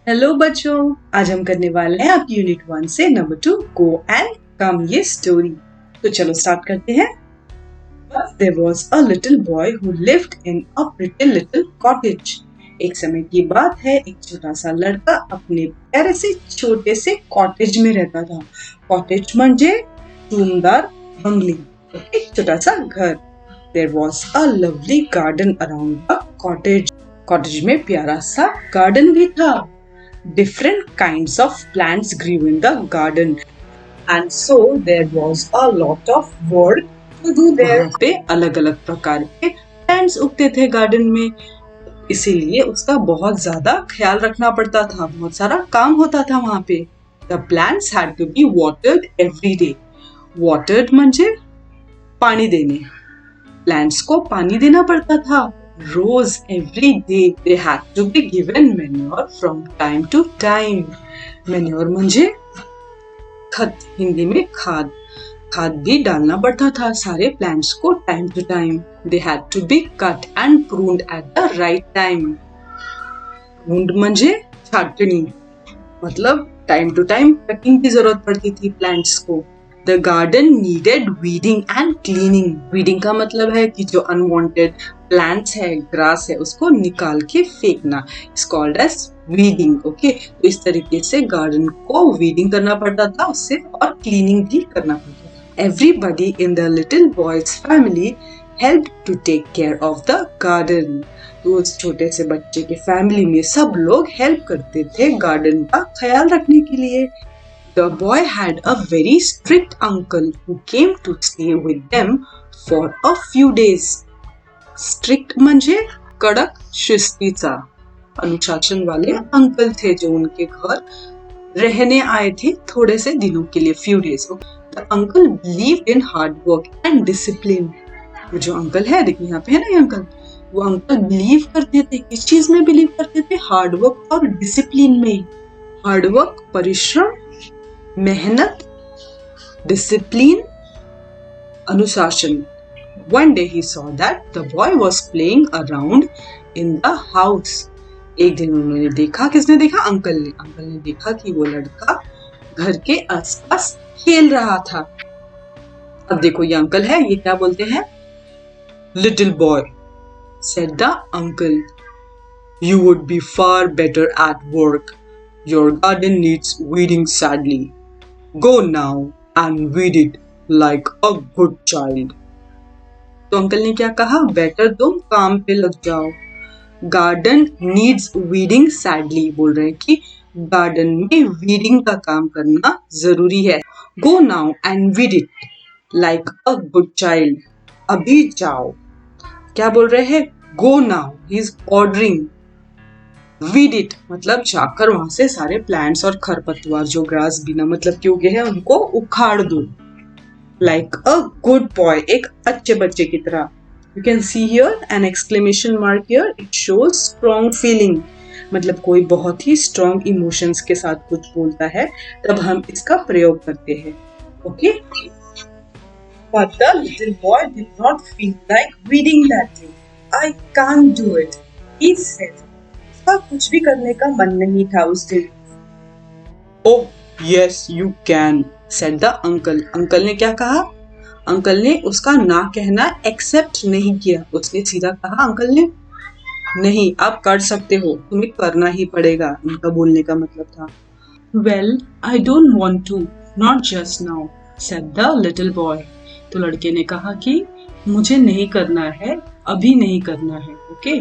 Hello बच्चों, आज हम करने वाले हैं आपकी यूनिट 1 से नंबर 2 गो एंड कम ये स्टोरी। तो चलो स्टार्ट करते हैं। There was a little boy who lived in a pretty little cottage. एक समय की बात है, एक छोटा सा लड़का अपने प्यारे से छोटे से कॉटेज में रहता था। कॉटेज म्हणजे टूमदार बंगली, एक छोटा सा घर। There was a lovely garden around the cottage. Cottage में प्यारा सा गार्डन भी था। Different kinds of plants grew in the garden, and so there was a lot of work to do there. वहाँ पे अलग-अलग प्रकार के plants उगते थे गार्डन में, इसीलिए उसका बहुत ज्यादा ख्याल रखना पड़ता था, बहुत सारा काम होता था वहाँ पे। The plants had to be watered every day. Watered म्हणजे पानी देने, plants को पानी देना पड़ता था रोज every day. They had to be given manure from time to time. Manure म्हणजे खत, हिंदी में खाद। खाद भी डालना पड़ता था सारे प्लांट्स को time to time. They had to be cut and pruned at the right time. pruned म्हणजे छाटनी, मतलब टाइम टू टाइम कटिंग की जरूरत पड़ती थी प्लांट्स को। The garden needed weeding and cleaning. Weeding का मतलब है कि जो unwanted plants है, grass है, उसको निकाल के फेंकना। It's called as weeding. Okay? तो इस तरीके से गार्डन को weeding करना पड़ता था उससे, और cleaning भी करना पड़ता था। Everybody in the little boy's family helped to take care of the garden. तो उस छोटे से बच्चे के फैमिली में सब लोग हेल्प करते थे गार्डन का ख्याल रखने के लिए। The boy had a very strict uncle who came to stay with them for a few days. Strict म्हणजे कड़क शिस्तीचा, अनुशासन वाले अंकल थे जो उनके घर रहने आए थे थोड़े से दिनों के लिए, few days. The uncle believed in hard work and discipline. वो जो अंकल है, देखिए यहाँ पे है ना ये अंकल, वो अंकल बिलीव करते थे, किस चीज में बिलीव करते थे? हार्ड वर्क और डिसिप्लिन में। हार्ड वर्क परिश्रम, मेहनत, डिसिप्लिन, अनुशासन। One day he saw that the boy was playing around in the house. एक दिन उन्होंने देखा, किसने देखा? अंकल ने। अंकल ने देखा कि वो लड़का घर के आसपास खेल रहा था। अब देखो ये अंकल है, ये क्या बोलते हैं? Little boy, said the uncle, you would be far better at work. Your garden needs weeding sadly. Go now and weed it like a good child. तो अंकल ने क्या कहा? बेटर तुम काम पे लग जाओ। गार्डन नीड्स वीडिंग सैडली, बोल रहे हैं कि गार्डन में वीडिंग का काम करना जरूरी है। Go now and weed it like a good child. अभी जाओ, क्या बोल रहे हैं? Go now, he is ordering. Weed it मतलब जाकर वहां से सारे प्लांट्स और खरपतवार जो ग्रास बिना मतलब के उगे हैं उनको उखाड़ दो। लाइक अ गुड बॉय, एक अच्छे बच्चे की तरह। You can see here an exclamation mark here, it shows strong feeling, मतलब कोई बहुत ही स्ट्रॉन्ग इमोशंस के साथ कुछ बोलता है तब हम इसका प्रयोग करते हैं। Okay? But the little boy did not feel like weeding that day. I can't do it, he said. उसका कुछ भी करने का मन नहीं था उस दिन। Oh yes you can, said the uncle. Uncle ने क्या कहा? अंकल ने उसका ना कहना एक्सेप्ट नहीं किया। उसने सीधा कहा अंकल ने, नहीं आप कर सकते हो, तुम्हें करना ही पड़ेगा, उनका बोलने का मतलब था। Well, I don't want to, not just now, said the little boy. तो लड़के ने कहा कि मुझे नहीं करना है, अभी नहीं करना है। Okay?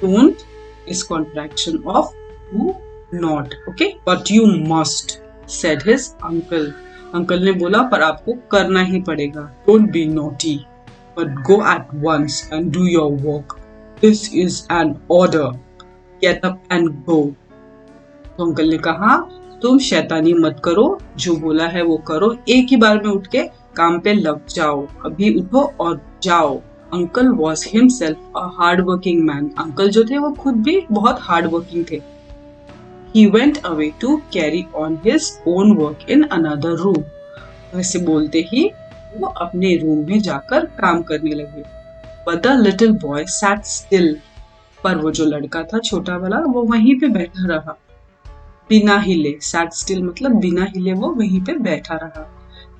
Don't is contraction of do not. Okay? But you must, said his uncle. Uncle ने बोला पर आपको करना ही पड़ेगा। Don't be naughty, but go at once and do your work. This is an order. Get up and go. तो uncle ने कहा तुम शैतानी मत करो, जो बोला है वो करो, एक ही बार में उठ के काम पे लग जाओ, अभी उठो और जाओ। Uncle was himself a hard working man. Uncle जो थे वो खुद भी बहुत हार्ड वर्किंग थे। He went away to carry on his own work in another room. वैसे बोलते ही वो अपने रूम में जाकर काम करने लगे। But the little boy sat still. पर वो जो लड़का था छोटा वाला वो वहीं पे बैठा रहा। बिना हिले, sat still मतलब बिना हिले वो वहीं पे बैठा रहा.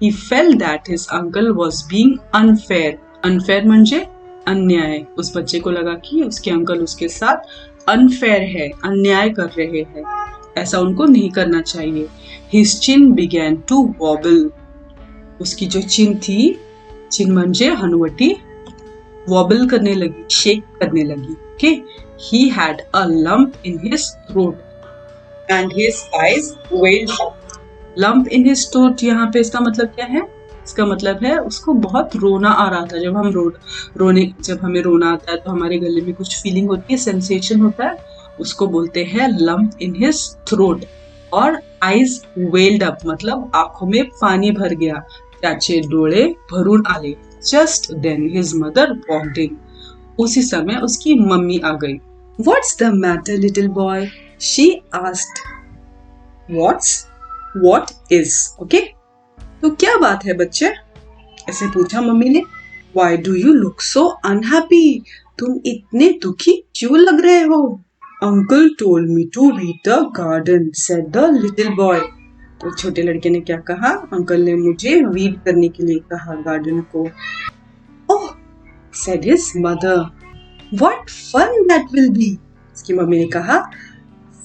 He felt that his uncle was being unfair. Unfair म्हणजे अन्याय. उस बच्चे को लगा कि उसके अंकल उसके साथ unfair है, अन्याय कर रहे हैं. ऐसा उनको नहीं करना चाहिए. His chin began to wobble. उसकी जो चिन थी, चिन म्हणजे हनुवटी, wobble करने लगी, शेक करने लगी. Okay? He had a lump in his throat and his eyes welled up. Lump in his throat यहाँ पे इसका मतलब क्या है? इसका मतलब है उसको बहुत रोना आ रहा था. जब हमें रोना आता है तो हमारे गले में कुछ फीलिंग होती है, सेंसेशन होता है, उसको बोलते हैं lump in his throat. और eyes welled up मतलब आंखों में पानी भर गया, त्याचे डोळे भरून आले. Just then his mother walked in. उसी समय उसकी मम्मी आ गई. What's the matter, little boy? She asked. What is? Okay? तो क्या बात है बच्चे? ऐसे पूछा मम्मी ने. Why do you look so unhappy? तुम इतने दुखी क्यों लग रहे हो? Uncle told me to weed the garden, said the little boy. तो छोटे लड़के ने क्या कहा? अंकल ने मुझे वीड करने के लिए कहा गार्डन को. Oh, said his mother. What fun that will be. उसकी मम्मी ने कहा,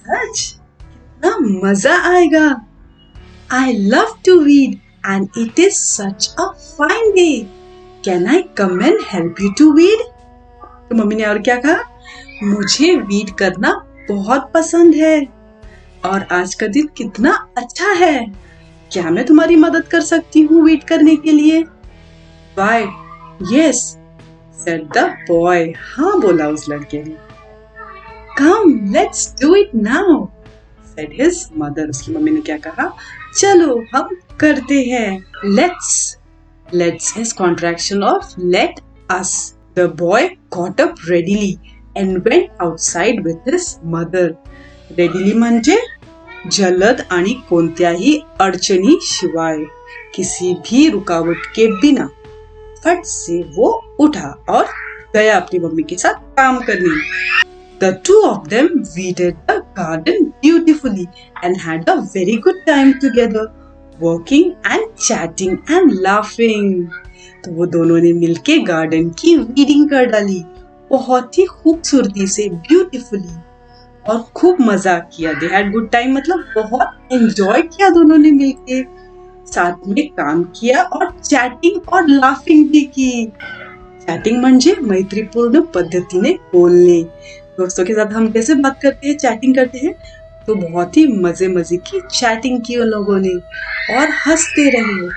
सच कितना मजा आएगा. I love to weed and it is such a fine day. Can I come and help you to weed? तो मम्मी ने और क्या कहा? मुझे वीड करना बहुत पसंद है और आज का दिन कितना अच्छा है. क्या मैं तुम्हारी मदद कर सकती हूँ वीड करने के लिए? Why? Yes, said the boy. हाँ बोला उस लड़के ने. Come, let's do it now, said his mother. उसकी मम्मी ने क्या कहा? चलो हम करते हैं. Let's is contraction of let us. The boy got up readily and went outside with his mother. Readily म्हणजे जलद आणि कोणत्याही अडचणी शिवाय, किसी भी रुकावट के बिना फट से वो उठा और गया अपनी मम्मी के साथ काम करने. The two of them weeded the garden beautifully and had a very good time together, working and chatting and laughing. तो वो दोनों ने मिलके गार्डन की वीडिंग कर डाली, बहुत ही खूबसूरती से, ब्यूटीफुली, और खूब मजा किया. They had good time मतलब बहुत एंजॉय किया दोनों ने मिलके, साथ में काम किया और चैटिंग और लाफिंग भी की. चैटिंग म्हणजे मैत्रीपूर्ण पद्धतीने बोलणे. दोस्तों के साथ हम कैसे बात करते हैं, चैटिंग करते हैं, तो बहुत ही मजे की चैटिंग की उन लोगों ने और हंसते रहे.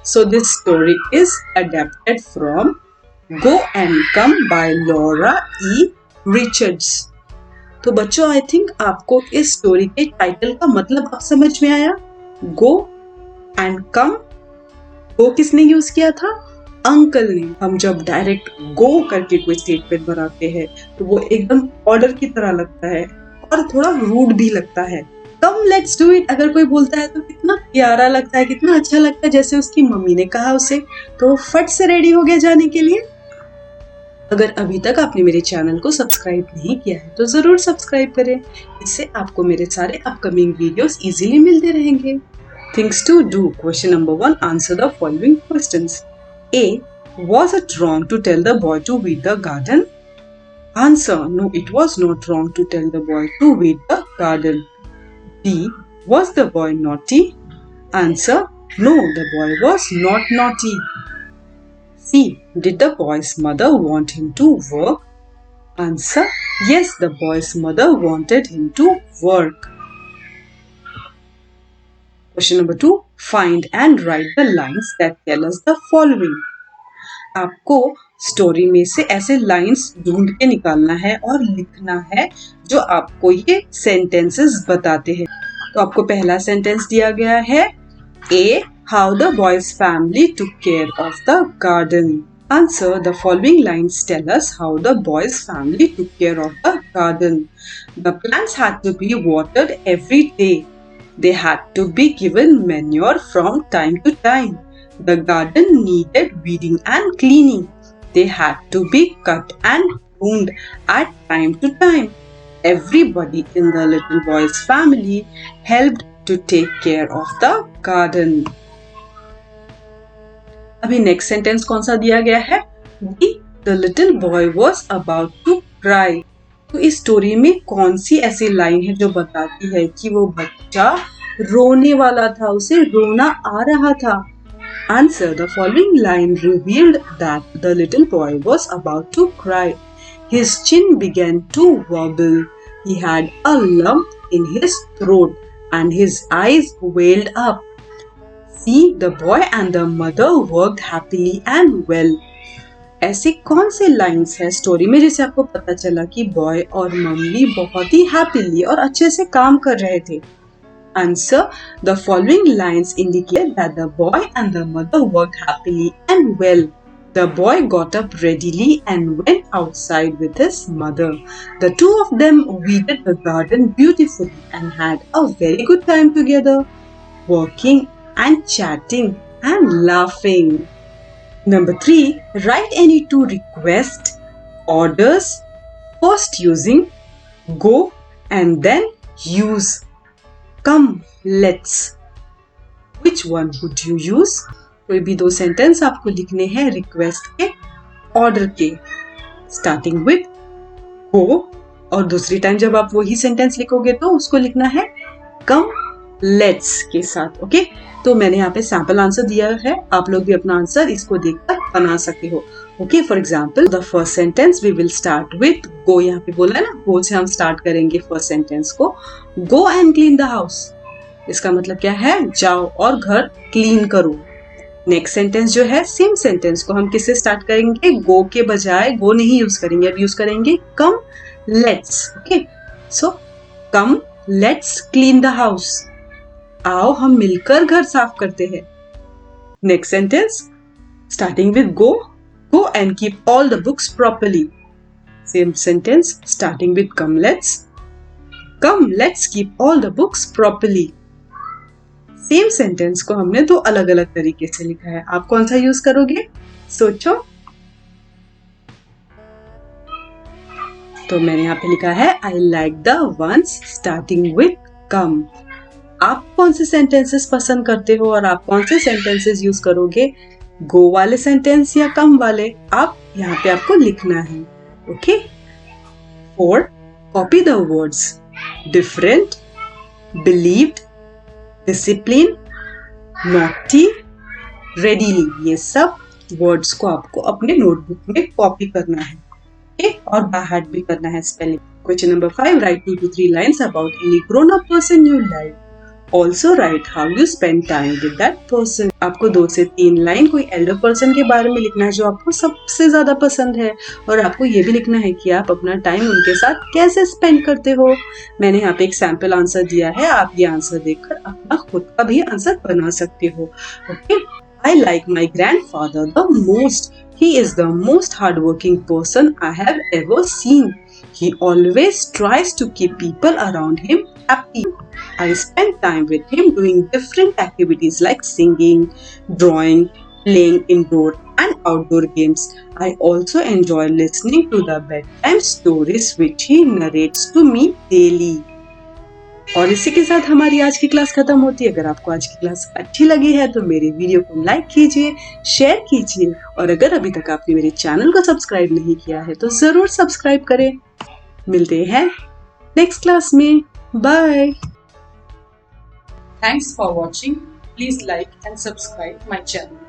So this story is adapted from Go and Come by Laura E. Richards. तो बच्चों, आई थिंक आपको इस स्टोरी के टाइटल का मतलब अब समझ में आया. गो एंड कम, गो किसने यूज किया था? अंकल ने. हम जब डायरेक्ट गो करके कोई स्टेटमेंट बनाते हैं तो वो एकदम ऑर्डर की तरह लगता है और थोड़ा रूड भी लगता है. कम लेट्स डू इट अगर कोई बोलता है तो कितना प्यारा लगता है, कितना अच्छा लगता है, जैसे उसकी मम्मी ने कहा उसे, तो फट से रेडी हो गया जाने के लिए. अगर अभी तक आपने मेरे चैनल को सब्सक्राइब नहीं किया है तो जरूर सब्सक्राइब करें, इससे आपको मेरे सारे अपकमिंग वीडियोस इजीली मिलते रहेंगे. Things to do. Question number 1, answer the following questions. A. Was it wrong to tell the boy to weed the garden? Answer. No, it was not wrong to tell the boy to weed the garden. B. Was the boy naughty? Answer. No, the boy was not naughty. C. Did the boy's mother want him to work? Answer. Yes, the boy's mother wanted him to work. Question number 2. Find and write the lines that tell us the following. आपको story में से ऐसे lines ढूंढ के निकालना है और लिखना है जो आपको ये सेंटेंसेस बताते हैं. तो आपको पहला सेंटेंस दिया गया है, A. How the boy's family took care of the garden. Answer. The following lines tell us how the boy's family took care of the garden. The plants had to be watered every day. They had to be given manure from time to time. The garden needed weeding and cleaning. They had to be cut and pruned at time to time. Everybody in the little boy's family helped to take care of the garden. अभी next sentence कौन सा दिया गया है? The little boy was about to cry. तो इस story में कौन सी ऐसी लाइन है जो बताती है कि वो बच्चा रोने वाला था, उसे रोना आ रहा था? Answer. The following line revealed that the little boy was about to cry. His chin began to wobble. He had a lump in his throat and his eyes welled up. See, the boy and the mother worked happily and well. ऐसे कौन से lines है story में जिससे आपको पता चला कि बॉय और मम्मी बहुत ही हैप्पीली और अच्छे से काम कर रहे थे? Answer. The following lines indicate that the boy and the mother worked happily and well. The boy got up readily and went outside with his mother. The two of them weeded the garden beautifully and had a very good time together, working and chatting and laughing. Number 3. Write any two request orders, first using go and then use. Come, let's. Which one would you use? कोई भी दो sentence आपको लिखने हैं request के, order के, starting with गो, और दूसरी टाइम जब आप वही सेंटेंस लिखोगे तो उसको लिखना है कम लेट्स के साथ. ओके, तो मैंने यहाँ पे सैंपल आंसर दिया है, आप लोग भी अपना आंसर इसको देखकर बना सकते हो. Okay, for example the first sentence we will start with go. यहाँ पे बोला है ना, गो से हम स्टार्ट करेंगे फर्स्ट सेंटेंस को. Go and clean the house, इसका मतलब क्या है? जाओ और घर क्लीन करो. नेक्स्ट सेंटेंस जो है, सेम सेंटेंस को हम किससे स्टार्ट करेंगे? गो के बजाय गो नहीं यूज करेंगे, अब यूज करेंगे come let's. Okay, so come let's clean the house. आओ हम मिलकर घर साफ करते हैं. Next sentence starting with go. Go and keep all the books properly. Same sentence starting with come let's. Come let's keep all the books properly. Same sentence को हमने दो अलग अलग तरीके से लिखा है. आप कौन सा यूज करोगे? सोचो. तो मैंने यहाँ पे लिखा है I like the ones starting with come. आप कौन से सेंटेंसेस पसंद करते हो और आप कौन से सेंटेंसेस यूज करोगे? गो वाले सेंटेंस या कम वाले? आप यहाँ पे आपको लिखना है. Okay. 4. Copy the words different, believed, discipline, naughty, readily. ये सब वर्ड्स को आपको अपने नोटबुक में कॉपी करना है. ओके, और बाहर भी करना है spelling. Question number 5. Right 2 to 3 lines about any grown up person you like. Also write how you spend time with that person. आपको 2 से 3 लाइन कोई एल्डर पर्सन के बारे में लिखना है जो आपको सबसे ज्यादा पसंद है, और आपको ये भी लिखना है कि आप अपना टाइम उनके साथ कैसे स्पेंड करते हो. मैंने यहाँ पे एक सैंपल आंसर दिया है, आप ये आंसर देखकर अपना खुद का भी आंसर बना सकते हो. Okay. I like my grandfather the most. He is the most hardworking person I have ever seen. He always tries to keep people around him happy. I spend time with him doing different activities like singing, drawing, playing indoor and outdoor games. I also enjoy listening to the bedtime stories which he narrates to me daily. और इसी के साथ हमारी आज की class खत्म होती है. अगर आपको आज की क्लास अच्छी लगी है तो मेरे वीडियो को लाइक कीजिए, शेयर कीजिए, और अगर अभी तक आपने मेरे चैनल को सब्सक्राइब नहीं किया है तो जरूर सब्सक्राइब करें. मिलते हैं नेक्स्ट क्लास में. Bye. Thanks for watching. Please like and subscribe my channel.